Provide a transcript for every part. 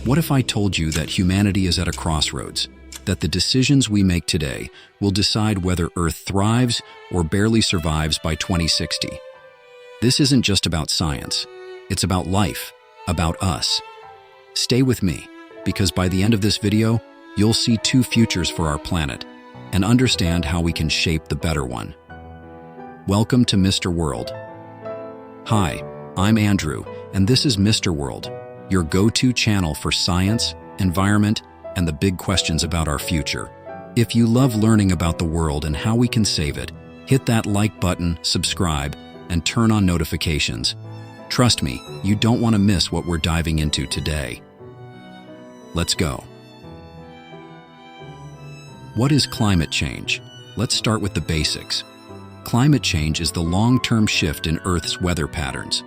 What if I told you that humanity is at a crossroads, that the decisions we make today will decide whether Earth thrives or barely survives by 2060? This isn't just about science. It's about life, about us. Stay with me, because by the end of this video, you'll see two futures for our planet and understand how we can shape the better one. Welcome to Mr. World. Hi, I'm Andrew, and this is Mr. World, your go-to channel for science, environment, and the big questions about our future. If you love learning about the world and how we can save it, hit that like button, subscribe, and turn on notifications. Trust me, you don't want to miss what we're diving into today. Let's go. What is climate change? Let's start with the basics. Climate change is the long-term shift in Earth's weather patterns.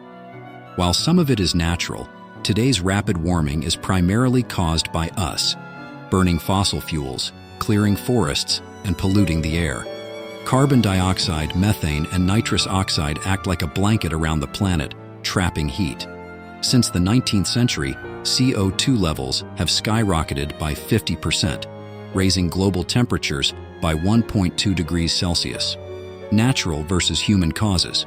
While some of it is natural, today's rapid warming is primarily caused by us, burning fossil fuels, clearing forests, and polluting the air. Carbon dioxide, methane, and nitrous oxide act like a blanket around the planet, trapping heat. Since the 19th century, CO2 levels have skyrocketed by 50%, raising global temperatures by 1.2 degrees Celsius. Natural versus human causes.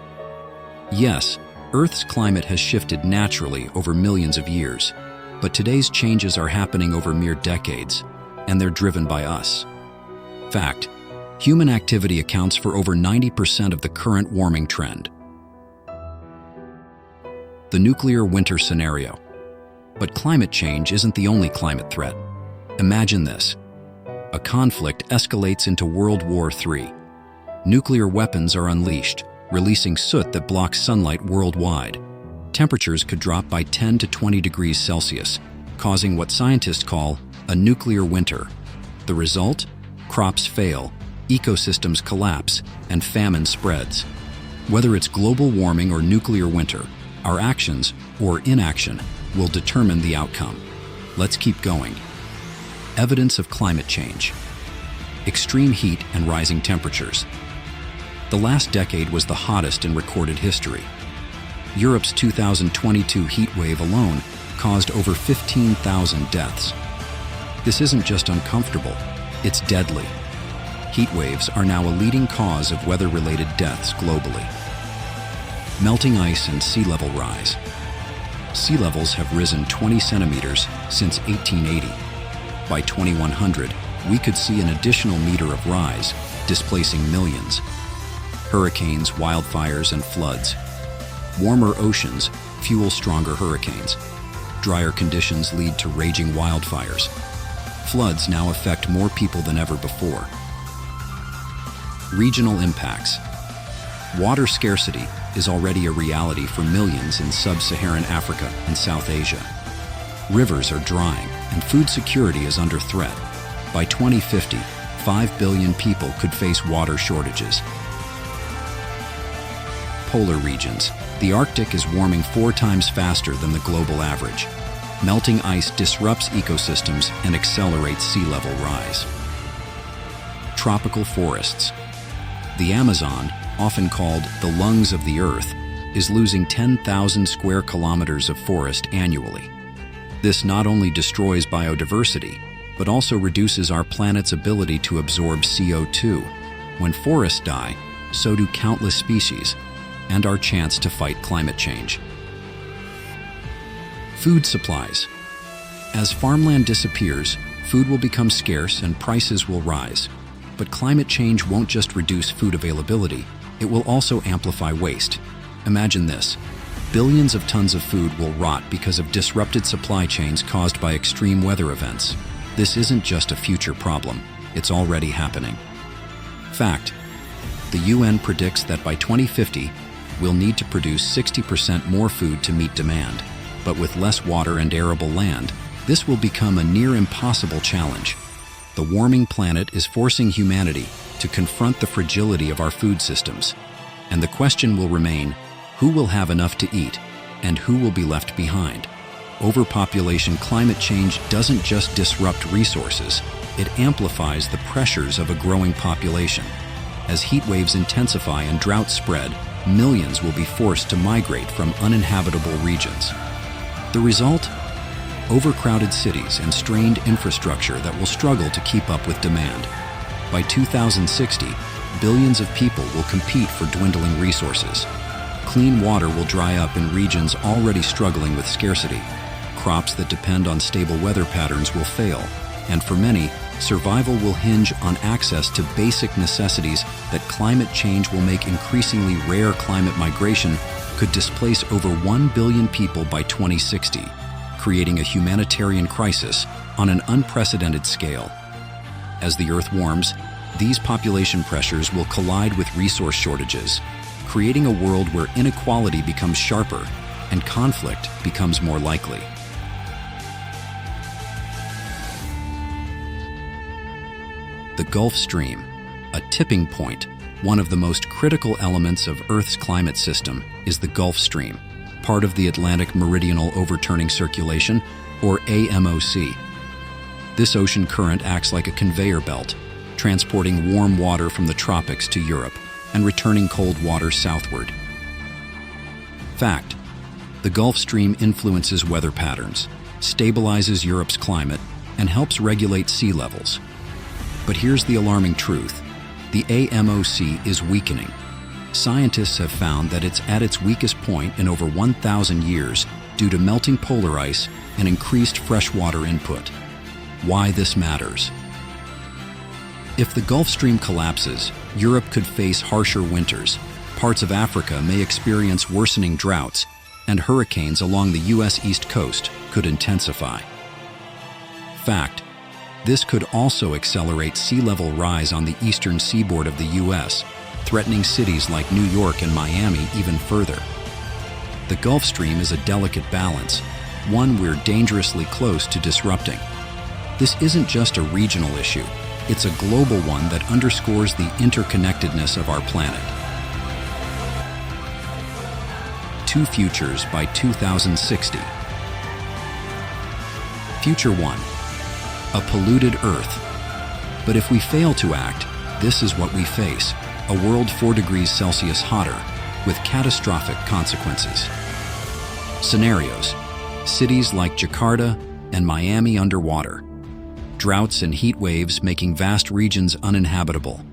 Yes, Earth's climate has shifted naturally over millions of years, but today's changes are happening over mere decades, and they're driven by us. Fact: human activity accounts for over 90% of the current warming trend. The nuclear winter scenario. But climate change isn't the only climate threat. Imagine this. A conflict escalates into World War III. Nuclear weapons are unleashed, releasing soot that blocks sunlight worldwide. Temperatures could drop by 10 to 20 degrees Celsius, causing what scientists call a nuclear winter. The result? Crops fail, ecosystems collapse, and famine spreads. Whether it's global warming or nuclear winter, our actions, or inaction, will determine the outcome. Let's keep going. Evidence of climate change. Extreme heat and rising temperatures. The last decade was the hottest in recorded history. Europe's 2022 heat wave alone caused over 15,000 deaths. This isn't just uncomfortable, it's deadly. Heat waves are now a leading cause of weather-related deaths globally. Melting ice and sea level rise. Sea levels have risen 20 centimeters since 1880. By 2100, we could see an additional meter of rise, displacing millions. Hurricanes, wildfires, and floods. Warmer oceans fuel stronger hurricanes. Drier conditions lead to raging wildfires. Floods now affect more people than ever before. Regional impacts. Water scarcity is already a reality for millions in sub-Saharan Africa and South Asia. Rivers are drying, and food security is under threat. By 2050, 5 billion people could face water shortages. Polar regions. The Arctic is warming 4 times faster than the global average. Melting ice disrupts ecosystems and accelerates sea level rise. Tropical forests. The Amazon, often called the lungs of the Earth, is losing 10,000 square kilometers of forest annually. This not only destroys biodiversity, but also reduces our planet's ability to absorb CO2. When forests die, so do countless species, and our chance to fight climate change. Food supplies. As farmland disappears, food will become scarce and prices will rise. But climate change won't just reduce food availability, it will also amplify waste. Imagine this. Billions of tons of food will rot because of disrupted supply chains caused by extreme weather events. This isn't just a future problem, it's already happening. Fact: the UN predicts that by 2050, we'll need to produce 60% more food to meet demand. But with less water and arable land, this will become a near impossible challenge. The warming planet is forcing humanity to confront the fragility of our food systems. And the question will remain, who will have enough to eat, and who will be left behind? Overpopulation climate change doesn't just disrupt resources, it amplifies the pressures of a growing population. As heat waves intensify and droughts spread, millions will be forced to migrate from uninhabitable regions. The result? overcrowded cities, and strained infrastructure that will struggle to keep up with demand. By 2060, billions of people will compete for dwindling resources. Clean water will dry up in regions already struggling with scarcity. Crops that depend on stable weather patterns will fail, and for many, survival will hinge on access to basic necessities that climate change will make increasingly rare. Climate migration could displace over 1 billion people by 2060, creating a humanitarian crisis on an unprecedented scale. As the Earth warms, these population pressures will collide with resource shortages, creating a world where inequality becomes sharper and conflict becomes more likely. The Gulf Stream, a tipping point, one of the most critical elements of Earth's climate system, is the Gulf Stream, part of the Atlantic Meridional Overturning Circulation, or AMOC. This ocean current acts like a conveyor belt, transporting warm water from the tropics to Europe and returning cold water southward. Fact: the Gulf Stream influences weather patterns, stabilizes Europe's climate, and helps regulate sea levels. But here's the alarming truth: the AMOC is weakening. Scientists have found that it's at its weakest point in over 1,000 years due to melting polar ice and increased freshwater input. Why this matters? If the Gulf Stream collapses, Europe could face harsher winters, parts of Africa may experience worsening droughts, and hurricanes along the U.S. East Coast could intensify. Fact: this could also accelerate sea level rise on the eastern seaboard of the U.S., threatening cities like New York and Miami even further. The Gulf Stream is a delicate balance, one we're dangerously close to disrupting. This isn't just a regional issue, it's a global one that underscores the interconnectedness of our planet. Two futures by 2060. Future 1. A polluted Earth. But if we fail to act, this is what we face: a world 4 degrees Celsius hotter, with catastrophic consequences. Scenarios: cities like Jakarta and Miami underwater. Droughts and heat waves making vast regions uninhabitable.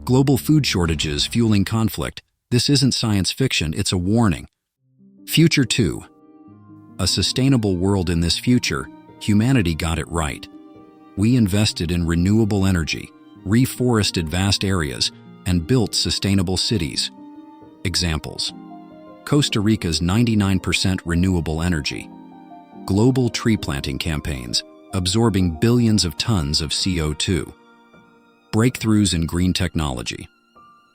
Global food shortages fueling conflict. This isn't science fiction, it's a warning. Future 2. A sustainable world. In this future, humanity got it right. We invested in renewable energy, reforested vast areas, and built sustainable cities. Examples: Costa Rica's 99% renewable energy. Global tree planting campaigns, absorbing billions of tons of CO2. Breakthroughs in green technology.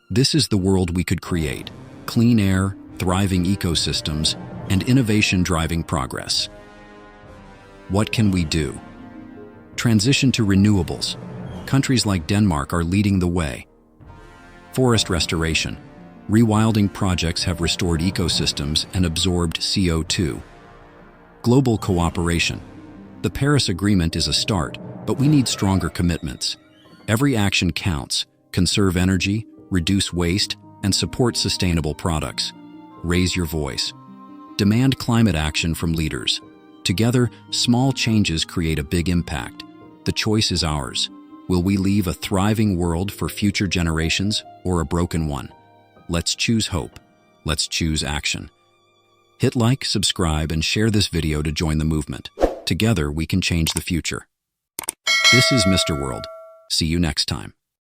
This is the world we could create: clean air, thriving ecosystems, and innovation driving progress. What can we do? Transition to renewables. Countries like Denmark are leading the way. Forest restoration. Rewilding projects have restored ecosystems and absorbed CO2. Global cooperation. The Paris Agreement is a start, but we need stronger commitments. Every action counts. Conserve energy, reduce waste, and support sustainable products. Raise your voice. Demand climate action from leaders. Together, small changes create a big impact. The choice is ours. Will we leave a thriving world for future generations or a broken one? Let's choose hope. Let's choose action. Hit like, subscribe, and share this video to join the movement. Together, we can change the future. This is Mr. World. See you next time.